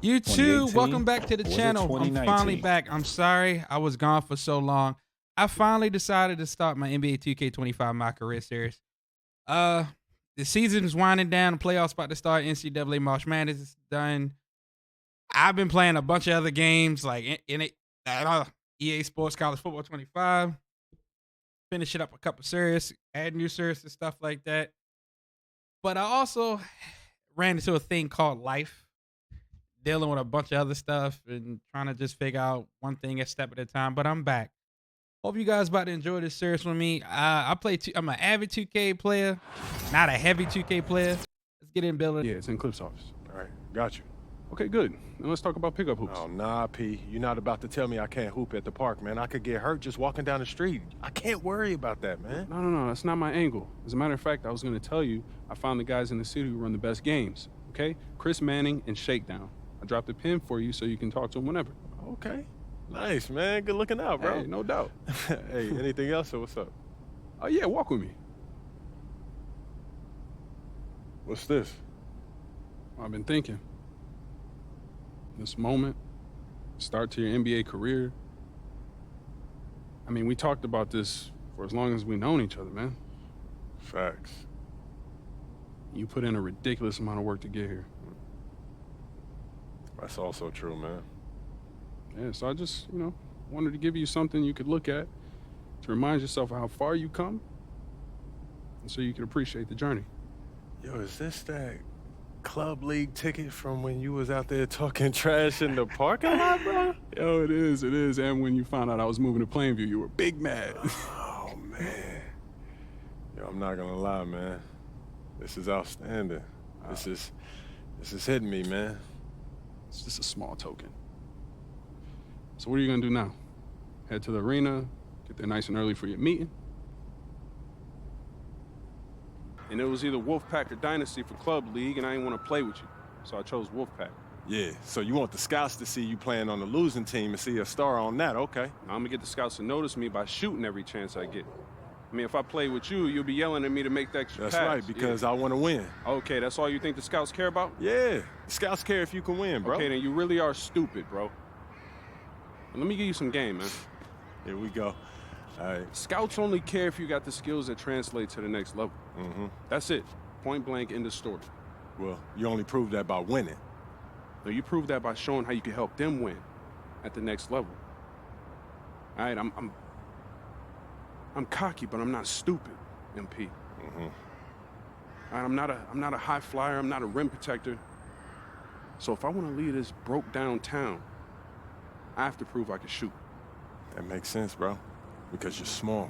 You too. 2018? Welcome back to the Or was it channel. I'm 2019? finally back. I'm sorry I was gone for so long. I finally decided to start my NBA 2K25 My Career Series. The season is winding down. The playoffs about to start. NCAA March Madness is done. I've been playing a bunch of other games like EA Sports College Football 25. Finishing up a couple series, add new series and stuff like that. But I also ran into a thing called life, dealing with a bunch of other stuff and trying to just figure out one thing a step at a time. But I'm back. Hope you guys about to enjoy this series with me. I'm an avid 2K player, not a heavy 2K player. Let's get in building. Yeah, it's in Cliff's office. All right, got you. Okay, good. Now let's talk about pickup hoops. Oh, nah, P. You're not about to tell me I can't hoop at the park, man. I could get hurt just walking down the street. I can't worry about that, man. No, that's not my angle. As a matter of fact, I was going to tell you I found the guys in the city who run the best games, okay? Chris Manning and Shakedown. I dropped a pin for you so you can talk to them whenever. Okay. Nice, man. Good looking out, bro. Hey, no doubt. Hey, anything else or what's up? Oh, yeah, walk with me. What's this? I've been thinking. This moment, start to your NBA career. I mean, we talked about this for as long as we've known each other, man. Facts. You put in a ridiculous amount of work to get here. That's also true, man. Yeah, so I just, wanted to give you something you could look at to remind yourself of how far you come and so you can appreciate the journey. Yo, is this that club league ticket from when you was out there talking trash in the parking lot, bro? Yo, it is. And when you found out I was moving to Plainview, you were big mad. Oh, man. Yo, I'm not gonna lie, man. This is outstanding. This is hitting me, man. It's just a small token. So what are you gonna do now? Head to the arena, get there nice and early for your meeting? And it was either Wolfpack or Dynasty for Club League, and I didn't want to play with you. So I chose Wolfpack. Yeah, so you want the scouts to see you playing on the losing team and see a star on that, okay. Now, I'm gonna get the scouts to notice me by shooting every chance I get. I mean, if I play with you, you'll be yelling at me to make the extra That's pass. right, because I want to win. Okay, that's all you think the scouts care about? Yeah, the scouts care if you can win, bro. Okay, then you really are stupid, bro. Let me give you some game, man. Here we go. All right. Scouts only care if you got the skills that translate to the next level. Mm-hmm. That's it. Point blank, end of story. Well, you only prove that by winning. No, you prove that by showing how you can help them win at the next level. All right, I'm cocky, but I'm not stupid, MP. Mm-hmm. All right, I'm not a high flyer. I'm not a rim protector. So if I want to leave this broke down town, I have to prove I can shoot. That makes sense, bro. Because you're small.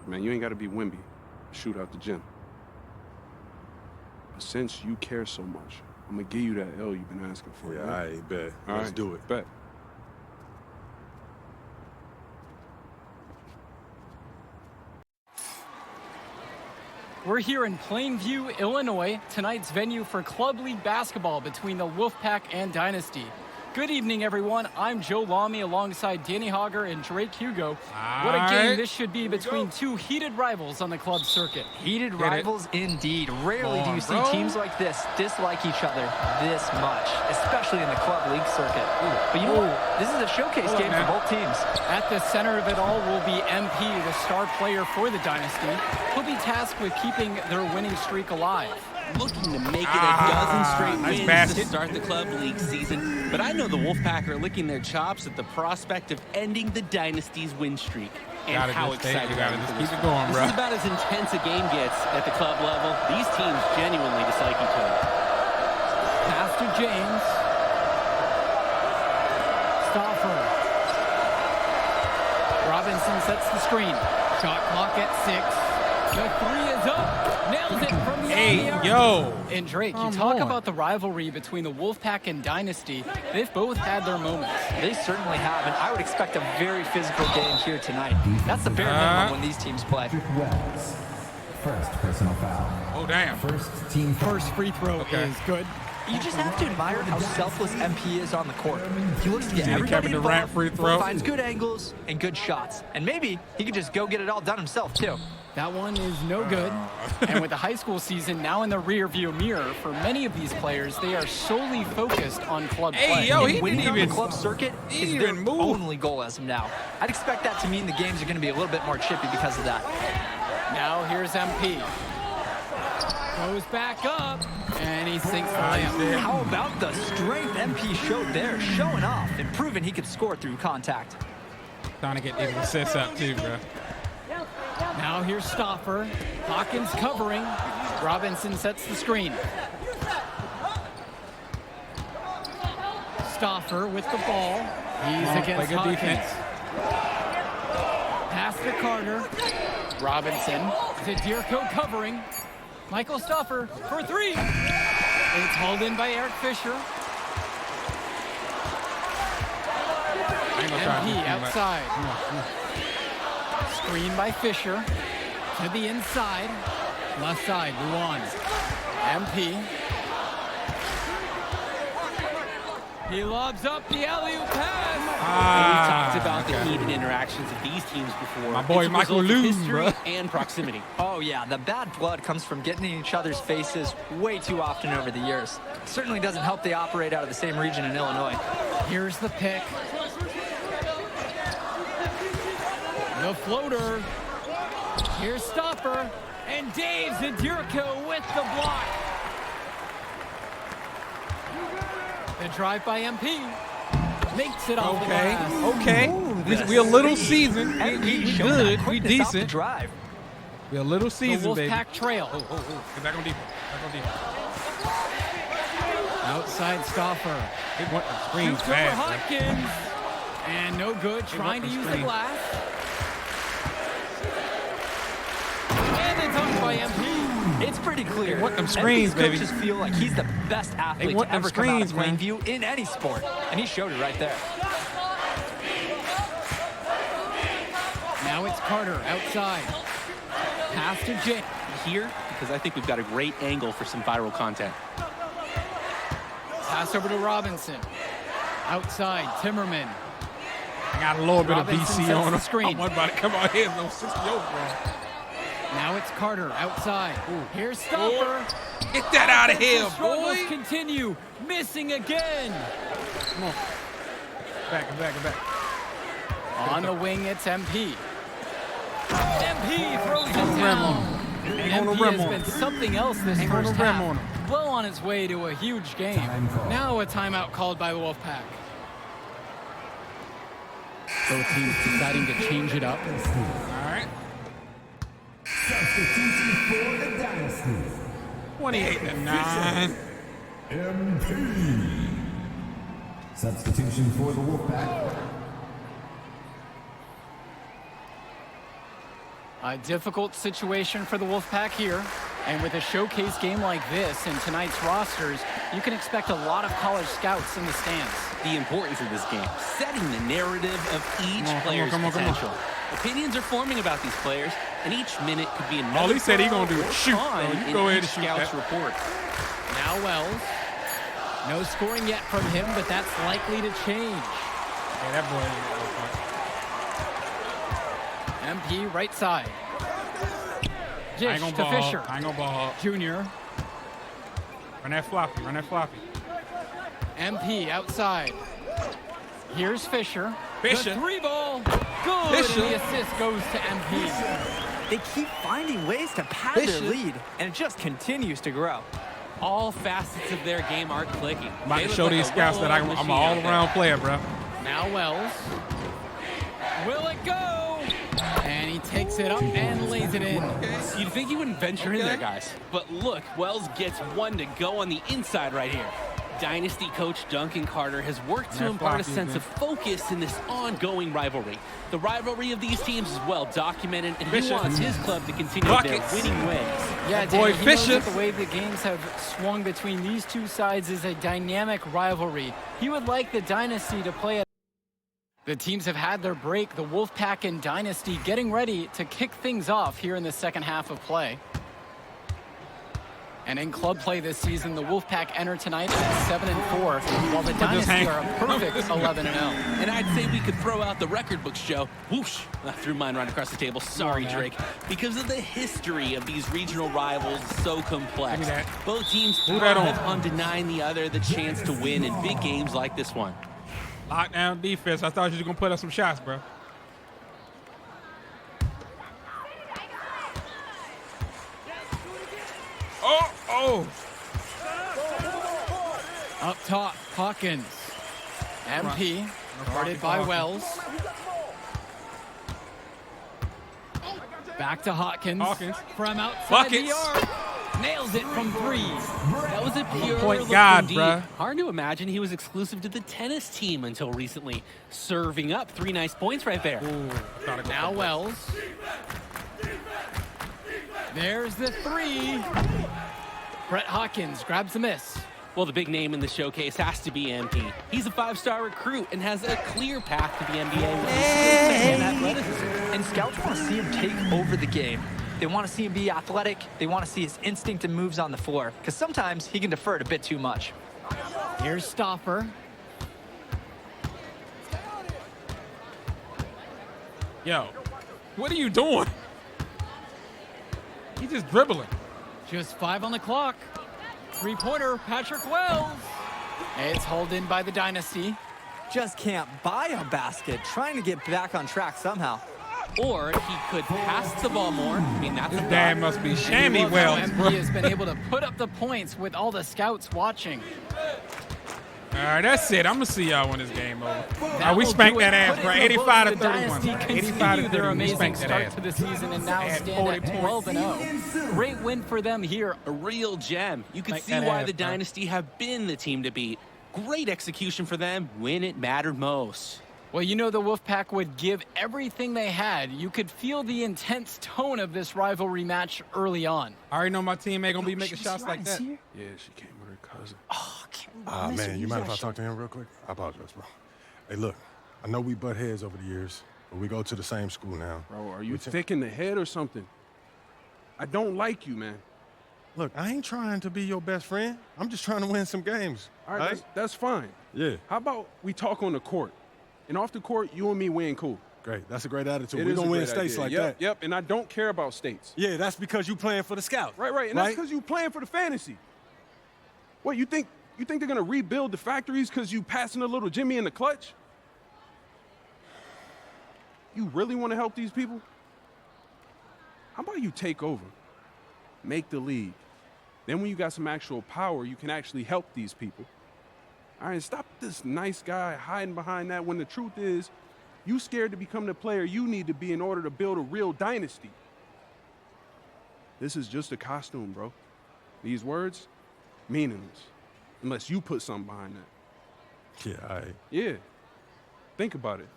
Man, you ain't got to be Wimby. Shoot out the gym. But since you care so much, I'm going to give you that L you've been asking for. Yeah, right? I bet. All Let's right, do it. Bet. We're here in Plainview, Illinois, tonight's venue for Club League basketball between the Wolfpack and Dynasty. Good evening, everyone. I'm Joe Lamy alongside Danny Hogger and Drake Hugo. What a game this should be between two heated rivals on the club circuit. Heated rivals indeed. Rarely do you see teams like this dislike each other this much, especially in the club league circuit. But you know what? This is a showcase game for both teams. At the center of it all will be MP, the star player for the Dynasty. He'll be tasked with keeping their winning streak alive. Looking to make it a dozen straight wins basket. to start the club league season. But I know the Wolfpack are licking their chops at the prospect of ending the Dynasty's win streak. And how excited you gotta I am just for keep this. it going, This bro. is about as intense a game gets at the club level. These teams genuinely dislike each other. Pass to James. Stauffer. Robinson sets the screen. Shot clock at 6. The three is up. Nails it from the Yo. And Drake, you Come talk on. about the rivalry between the Wolfpack and Dynasty. They've both had their moments. They certainly have, and I would expect a very physical game here tonight. That's the bare minimum when these teams play. Wells. First personal foul. Oh, damn. First team foul. First free throw is good. You just have to admire how selfless MP is on the court. He looks to get See the everybody Kevin Durant involved, free throw? finds good angles and good shots. And maybe he could just go get it all done himself, too. That one is no good. And with the high school season now in the rearview mirror, for many of these players, they are solely focused on club play. Hey, yo, he And winning didn't on the even club circuit he is didn't their even move. only goal as of now. I'd expect that to mean the games are going to be a little bit more chippy because of that. Now here's MP. Goes back up, and he sinks the layup. How about the strength MP showed there, showing off and proving he could score through contact. Trying to get these assists up too, bro. Now here's Stoffer. Hawkins covering. Robinson sets the screen. Stoffer with the ball. He's Play against good Hawkins. defense. Pass to Carter. Robinson. Zadirko covering. Michael Stoffer for three. It's hauled in by Eric Fisher. I ain't gonna try to MP do too much. outside. Come on. Screen by Fisher. To the inside. Left side, Luan. MP. He lobs up the alley-oop pass. We've talked about the heated interactions of these teams before. My boy It's a Michael result of Loon, history bro. and proximity. Oh yeah, the bad blood comes from getting in each other's faces way too often over the years. Certainly doesn't help they operate out of the same region in Illinois. Here's the pick. The floater. Here's Stoffer. And Dave Zadirko with the block. The drive by MP. Makes it off the Okay, glass. okay. We a little seasoned. We Showed that good. We quickness off the decent. drive. We a little The seasoned, baby. Wolfpack trail. Get back on defense. Back on defense. Outside Stoffer. They want the screens Shoots over fast, bro. Hopkins. And no good. Trying to the use the screen. glass. And the dunk by MP. It's pretty clear. They want them NBA's screens, baby. coaches feel like he's the best athlete want to them ever come out of screens, man. Plainview in any sport. And he showed it right there. Now it's Carter outside. Pass to Jake. Here, because I think we've got a great angle for some viral content. Pass over to Robinson. Outside, Timmerman. I got a little bit of Robinson BC sets on the him. screen. I'm about to come out here. No 60 over, bro. Now it's Carter outside. Here's Stoffer. Get that out of here, The struggles boy. continue. Missing again. Come on. Back. On the wing, it's MP. MP throws it on the rim down. on him. And Ain't on the MP rim has on been him. something else this Ain't on first the rim half. on him. Well on its way to a huge game. Time call. Now a timeout called by the Wolfpack. Both teams deciding to change it up. All right. Substitution for the Dynasty. 28-9. MP. Substitution for the Wolfpack. A difficult situation for the Wolfpack here. And with a showcase game like this in tonight's rosters, you can expect a lot of college scouts in the stands. The importance of this game, setting the narrative of each Come on, player's come on. potential. Opinions are forming about these players, and each minute could be another. All he said he gonna do is or shoot, con bro. You in go ahead each and shoot scout's that. report. Now Wells. No scoring yet from him, but that's likely to change. Yeah, that boy. MP right side. I Dish ain't gonna to ball. Fisher. I ain't gonna ball. Junior. Run that floppy. MP outside. Here's Fisher. Fisher. The three ball. Good. Fisher. And the assist goes to MP. They keep finding ways to pad their Fisher. lead, and it just continues to grow. All facets of their game are clicking. I'm about They to look show like these a scouts that I'm well-oiled an machine out there. all-around player, bro. Now Wells. Will it go? And he takes it up and lays it in. You'd think he wouldn't venture in there, guys. But look, Wells gets one to go on the inside right here. Dynasty coach Duncan Carter has worked to That impart a floppy sense again. of focus in this ongoing rivalry. The rivalry of these teams is well documented, and he Fisher. wants his club to continue Buckets. their winning ways. Yeah, boy Danny, he knows Fisher. that the way the games have swung between these two sides is a dynamic rivalry. He would like the Dynasty to play it. The teams have had their break, the Wolfpack and Dynasty getting ready to kick things off here in the second half of play. And in club play this season, the Wolfpack enter tonight at 7-4, while the Dynasty are a perfect 11-0. And I'd say we could throw out the record books, Joe. Whoosh! I threw mine right across the table. Sorry, Drake. Because of the history of these regional rivals, so complex. Both teams thrive on denying the other the chance to win in big games like this one. Lockdown defense. I thought you were going to put up some shots, bro. Oh! Up top, Hawkins. MP, guarded by Wells. Back to Hawkins. From outside the arc. Nails it from 3. That was a pure point look guard, from deep. bruh. Hard to imagine he was exclusive to the tennis team until recently. Serving up 3 nice points right there. Now Wells. There's the 3. Brett Hawkins grabs the miss. Well, the big name in the showcase has to be MP. He's a 5-star recruit and has a clear path to the NBA with his skill set and athleticism. And scouts want to see him take over the game. They want to see him be athletic. They want to see his instinct and moves on the floor, because sometimes he can defer it a bit too much. Here's Stopper. Yo, what are you doing? He's just dribbling. Just 5 on the clock. 3-pointer, Patrick Wells. It's hauled in by the Dynasty. Just can't buy a basket, trying to get back on track somehow. Or he could pass the ball more. I mean, that's a Dad must be Shammy Wells, bro. MP has been able to put up the points with all the scouts watching. All right, that's it. I'm going to see y'all when this game over. That We will spanked do it. that ass, Put bro. it in the books. 85 to The 31. Dynasty 85 to continue 30. their We amazing spanked that start ass. to the season and now Add stand 40 at 12-0. Great win for them here. a real gem. You can Like see that why ass, the bro. Dynasty have been the team to beat. Great execution for them when it mattered most. Well, you know the Wolfpack would give everything they had. You could feel the intense tone of this rivalry match early on. I already know my team ain't going to be making shots like that. Yeah, she came with her cousin. Man, you mind if I talk to him real quick? I apologize, bro. Hey, look, I know we butt heads over the years, but we go to the same school now. Bro, are you thick in the head or something? I don't like you, man. Look, I ain't trying to be your best friend. I'm just trying to win some games. All right, that's fine. Yeah. How about we talk on the court? And off the court, you and me win cool. Great. That's a great attitude. It We is don't a win great states idea. like Yep, that. Yep, and I don't care about states. Yeah, that's because you playing for the Scouts. Right, and that's because you playing for the fantasy. What, you think they're going to rebuild the factories because you passing a little Jimmy in the clutch? You really want to help these people? How about you take over, make the league? Then when you got some actual power, you can actually help these people. All right, stop this nice guy hiding behind that when the truth is, you scared to become the player you need to be in order to build a real dynasty. This is just a costume, bro. These words, meaningless, unless you put something behind that. Yeah, Yeah, think about it.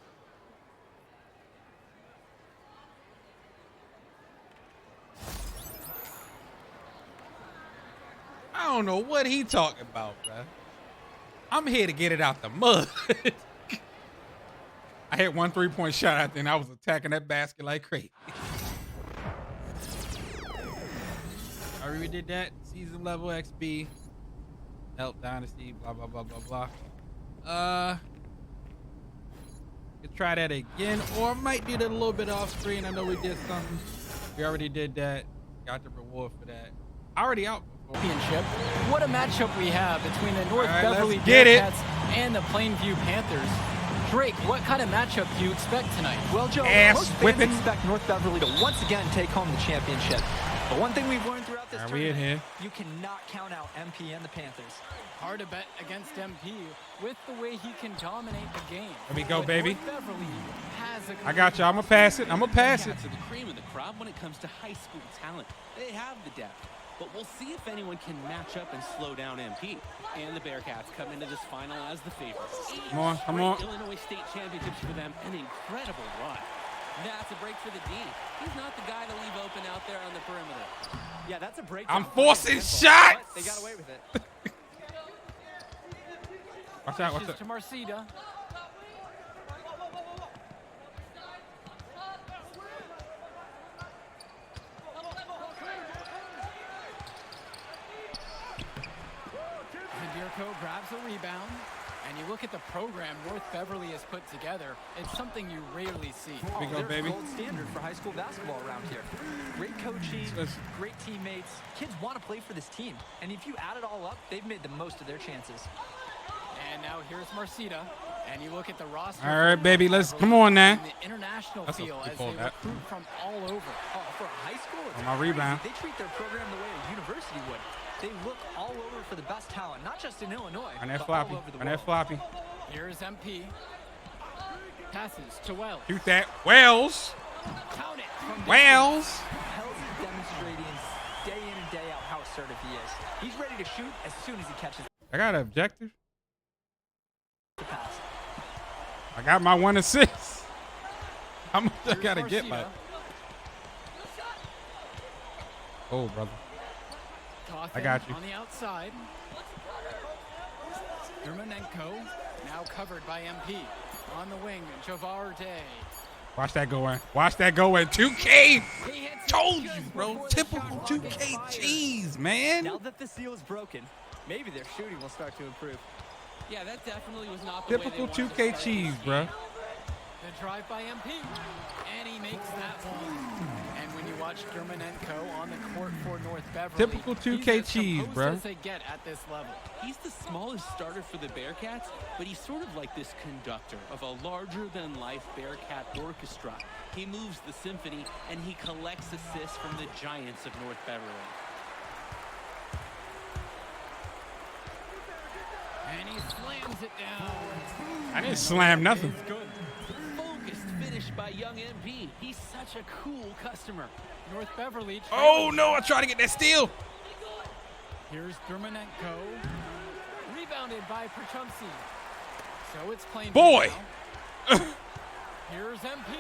I don't know what he talking about, bro. I'm here to get it out the mud. I hit 1 3-point shot out there, and I was attacking that basket like crazy. I already did that. Season level XB. Help Dynasty, blah, blah, blah, blah, blah. Could try that again, or might do that a little bit off screen. I know we did something. We already did that. Got the reward for that. Already out before. Championship. What a matchup we have between the North All right, Beverly let's get it. Bearcats and the Plainview Panthers. Drake, what kind of matchup do you expect tonight? Well, Joe, Ass most fans whipping. expect North Beverly to once again take home the championship. But one thing we've learned throughout this Are we in tournament, here? you cannot count out MP and the Panthers. Hard to bet against MP with the way he can dominate the game. There we go, But baby. North Beverly has a I got you. I'm going to pass it. I'm going to pass it. To the cream of the crop when it comes to high school talent. They have the depth. But we'll see if anyone can match up and slow down MP. And the Bearcats come into this final as the favorites. Come on, come on. Illinois State Championships for them, an incredible run. That's a break for the D. He's not the guy to leave open out there on the perimeter. Yeah, that's a break. I'm forcing shots. They got away with it. Watch out. Watch Pitches out. to Marcida. Dedirko grabs a rebound. And you look at the program North Beverly has put together, it's something you rarely see. Big They're up, baby. gold standard for high school basketball around here. Great coaching, great teammates. Kids want to play for this team. And if you add it all up, they've made the most of their chances. And now here's Marcita. And you look at the roster. All right, baby, let's come on now. The international That's a feel good as call, they that. recruit from all over. Oh, for a high school, it's On my crazy. rebound. They treat their program the way a university would. They look all over for the best talent, not just in Illinois, On that but floppy. all over the On world. that floppy. Here's MP. Passes to Wells. Shoot that. Wells. Count it from Wells. Hell's demonstrating day in and day out how assertive he is. He's ready to shoot as soon as he catches I got an objective. the pass. I got my 1 assist. How much I Here's gotta get Marcita. my? Oh, brother. Coffin I got you. on the outside. Dermanenko now covered by MP. On the wing, Javar Day. Watch that go in. Watch that go in. 2K. He hits it Told you, just bro. before the Typical shot clock 2K expires. cheese, man. Now that the seal is broken, maybe their shooting will start to improve. Yeah, that definitely was not the way they Typical wanted to 2K start cheese, this bro. game. The drive by MP. And he makes that one. And when you watch Dermanenko on the court for North Beverly, Typical 2K he's as cheese, composed bro. as they get at this level. He's the smallest starter for the Bearcats, but he's sort of like this conductor of a larger-than-life Bearcat orchestra. He moves the symphony, and he collects assists from the giants of North Beverly. And he slams it down. I didn't slam nothing. It's good. Focused finish by young MP. He's such a cool customer. North Beverly. Oh, no. I tried to get that steal. Here's Dermanenko. Rebounded by Perchumsky. So it's plain. Boy. Here's MP.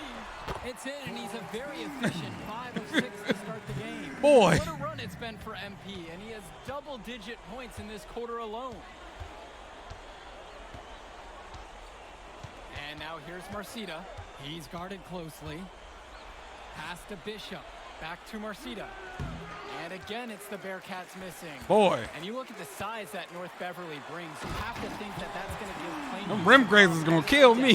It's in, and he's a very efficient 5 of 6 to start the game. Boy. What a run it's been for MP, and he has double-digit points in this quarter alone. And now here's Marcita. He's guarded closely. Pass to Bishop. Back to Marcita. And again, it's the Bearcats missing. Boy. And you look at the size that North Beverly brings, you have to think that that's going to give Plainview. Them rim grazers gonna kill me.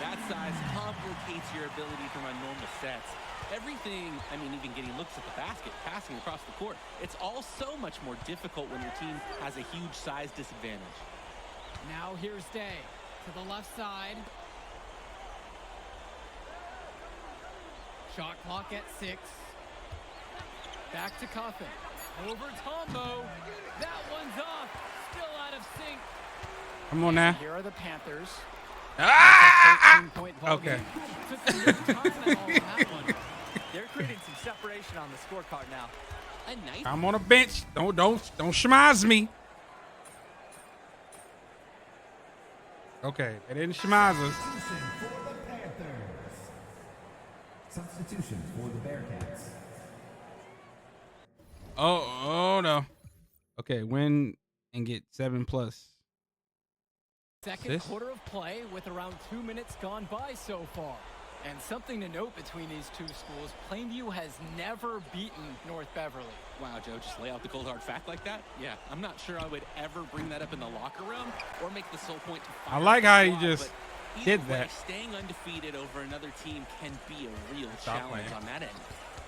That size complicates your ability to run normal sets. Everything, I mean, even getting looks at the basket, passing across the court, it's all so much more difficult when your team has a huge size disadvantage. Now here's Day to the left side. Shot clock at 6. Back to Coffin. Over Tombo. That one's off. Still out of sync. Come on now. Here are the Panthers. Ah! 13-point ball Okay. game. Took some good timeout on that one. They're creating some separation on the scorecard now. A nice I'm on a bench. Don't schmaz me. Okay, they didn't schmaz us. Substitution for the Bearcats. Oh no. Okay, win and get 7+. Second Assist? quarter of play with around 2 minutes gone by so far. And something to note between these two schools, Plainview has never beaten North Beverly. Wow, Joe, just lay out the cold hard fact like that? Yeah, I'm not sure I would ever bring that up in the locker room or make the sole point to fire I like how he the squad, just but either did way, that. Staying undefeated over another team can be a real Stop challenge playing. on that end.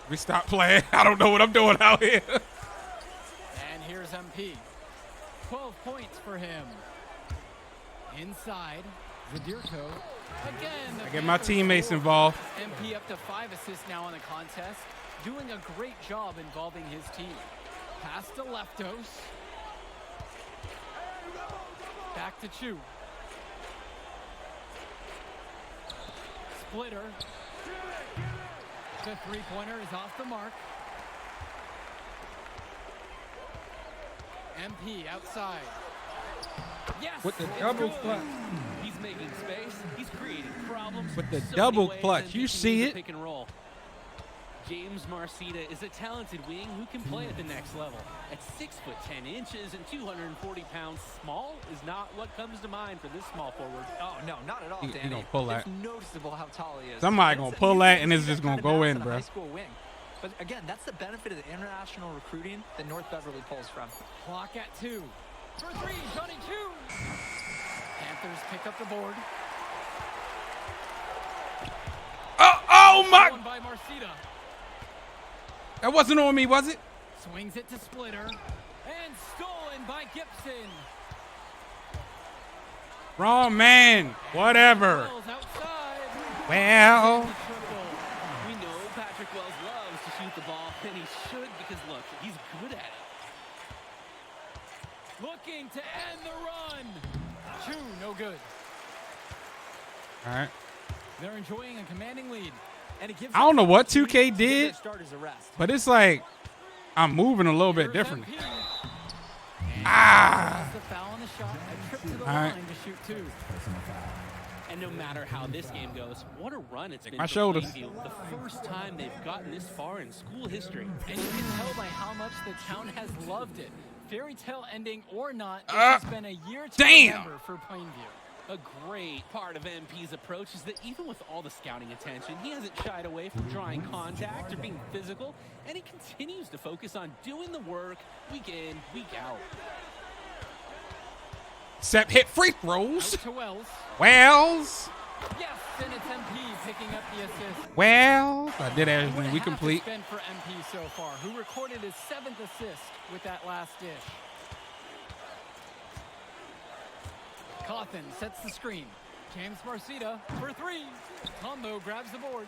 We stop playing. I don't know what I'm doing out here. And here's MP. 12 points for him. Inside, Zadirko. Again, I get my teammates involved. MP up to 5 assists now in the contest. Doing a great job involving his team. Pass to Leftos. Back to Chu. Splitter. The three-pointer is off the mark. MP outside. Yes! With the it's double good. clutch. He's making space. He's creating problems. With the so double many ways, clutch. and You he can see use it? a Pick and roll. James Marcita is a talented wing who can play at the next level. At 6'10" and 240 pounds, small is not what comes to mind for this small forward. Oh, no, not at all, He Danny. gonna pull that. It's noticeable how tall he is. Somebody gonna pull that and it's just gonna go in, bro. bro. High school wing. But again, that's the benefit of the international recruiting that North Beverly pulls from. Clock at 2. For 3, Johnny 2. Panthers pick up the board. Oh my! Stolen by Marcita. That wasn't on me, was it? Swings it to Splitter. And stolen by Gibson. Wrong man. Whatever. Wells outside. Well. We know Patrick Wells loves to shoot the ball, and he should because, look, he's good at it. Looking to end the run. Two, no good. All right. They're enjoying a commanding lead. And it gives I don't know what them 2K to get did, their starters a rest. but it's like I'm moving a little bit differently. Here's MP. Ah. The foul on the shot. A trip to the All right. line to shoot two. And no matter how this game goes, what a run it's been my for shoulders. Plainview. The first time they've gotten this far in school history. And you can tell by how much the town has loved it. Fairy tale ending or not, this has been a year to damn. remember for Plainview. A great part of MP's approach is that even with all the scouting attention, he hasn't shied away from drawing contact or being physical, and he continues to focus on doing the work week in, week out. Except hit free Out throws. to Wells. Wells. Yes, and it's MP picking up the assist. Wells. I did What a everything. We half complete. it's been for MP so far, who recorded his 7th assist with that last dish. Cawthon sets the screen. James Marcita for three. Tombo grabs the board.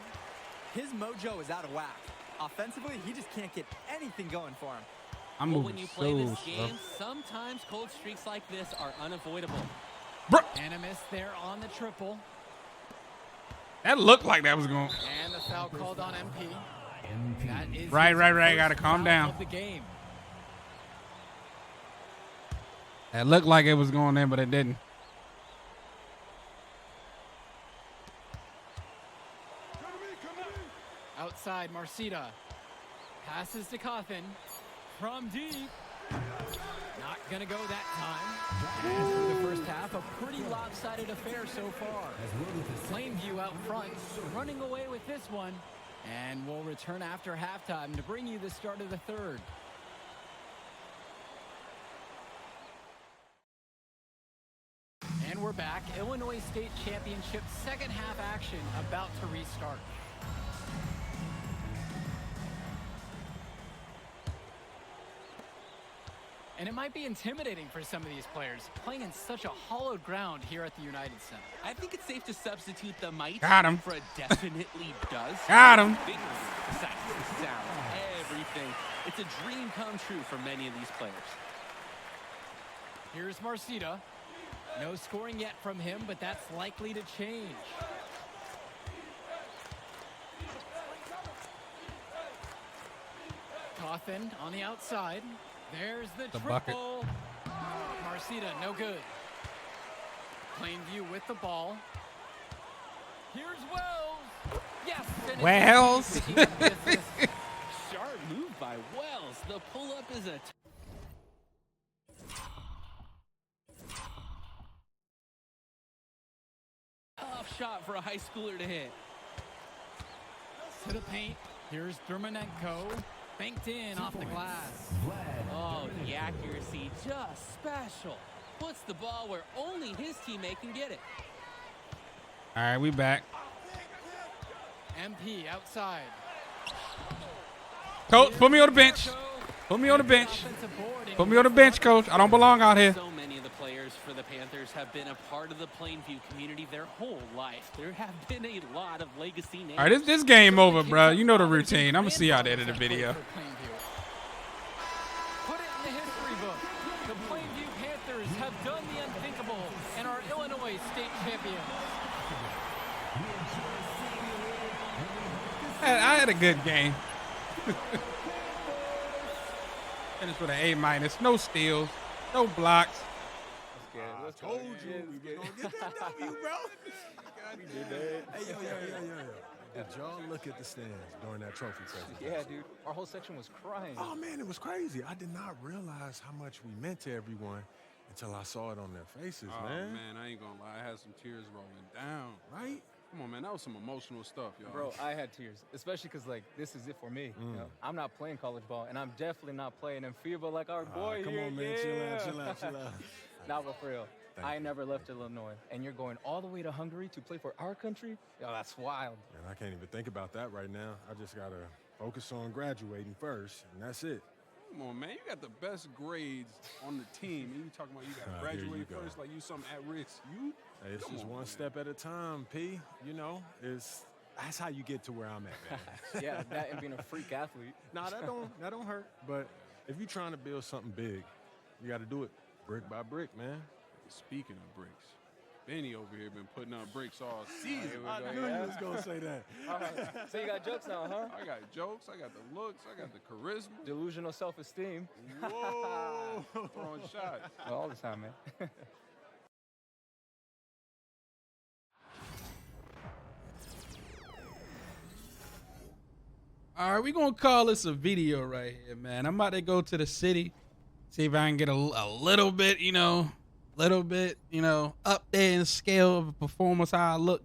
His mojo is out of whack. Offensively, he just can't get anything going for him. I'm But moving when you play so this slow. game, sometimes cold streaks like this are unavoidable. Bro, And a miss there on the triple. that looked like that was going. And the foul called on MP. That is Right, his right, right. first Gotta calm foul down. of the game. That looked like it was going in, but it didn't. Outside, Marcita. Passes to Cawthon. From deep. Not going to go that time. And through the first half, a pretty lopsided affair so far. Plainview out front, running away with this one. And we'll return after halftime to bring you the start of the third. And we're back. Illinois State Championship second half action about to restart. And it might be intimidating for some of these players, playing in such a hollowed ground here at the United Center. I think it's safe to substitute the might Got him. for a definitely does. Got him. Big the size, the sound, everything. It's a dream come true for many of these players. Here's Marcita. No scoring yet from him, but that's likely to change. Cawthon on the outside. There's the bucket. triple. Marcita, no good. Plainview with the ball. Here's Wells. Yes. and it's Wells. picking up the assist. Sharp move by Wells. The pull-up is a tough shot for a high schooler to hit. To the paint. Here's Dermanenko. Banked in off the glass. Oh, the accuracy, just special. Puts the ball where only his teammate can get it. All right, we back. MP outside. Coach, put me on the bench. Put me on the bench. Put me on the bench, coach. I don't belong out here. So many of the players for the Panthers have been a part of the Plainview community their whole life. There have been a lot of legacy names. All right, this game over, bro. You know the routine. I'm going to see y'all at the end of the video. Put it in the history book. The Plainview Panthers have done the unthinkable and are Illinois state champions. I had a good game. Finished with an A-. No steals. No blocks. I told you we were gonna get that W, bro. Hey, yo. Did y'all look at the stands during that trophy session? Yeah, dude. Our whole section was crying. Oh man, it was crazy. I did not realize how much we meant to everyone until I saw it on their faces, Oh, man. man, I ain't gonna lie. I had some tears rolling down. Right? Come on, man. That was some emotional stuff, y'all. Bro, I had tears, especially because, like, this is it for me. You know, I'm not playing college ball, and I'm definitely not playing in FIBA like our boy Come here. on, man. Yeah. Chill out. Nah, but for real. I never left Illinois, and you're going all the way to Hungary to play for our country? Yo, that's wild. And I can't even think about that right now. I just got to focus on graduating first, and that's it. Come on, man. You got the best grades on the team. And you talking about you got to graduate first like you something at risk. Hey, it's just one step at a time, P. You know, that's how you get to where I'm at, man. Yeah, that and being a freak athlete. Nah, that don't hurt. But if you're trying to build something big, you got to do it brick by brick, man. Speaking of bricks, Benny over here been putting up bricks all season. I knew you was going to say that. All right. So you got jokes now, huh? I got jokes, I got the looks, I got the charisma. Delusional self-esteem. Whoa, throwing shots. All the time, man. All right, we're going to call this a video right here, man. I'm about to go to the city, see if I can get a little bit, up there in scale of a performance, how I look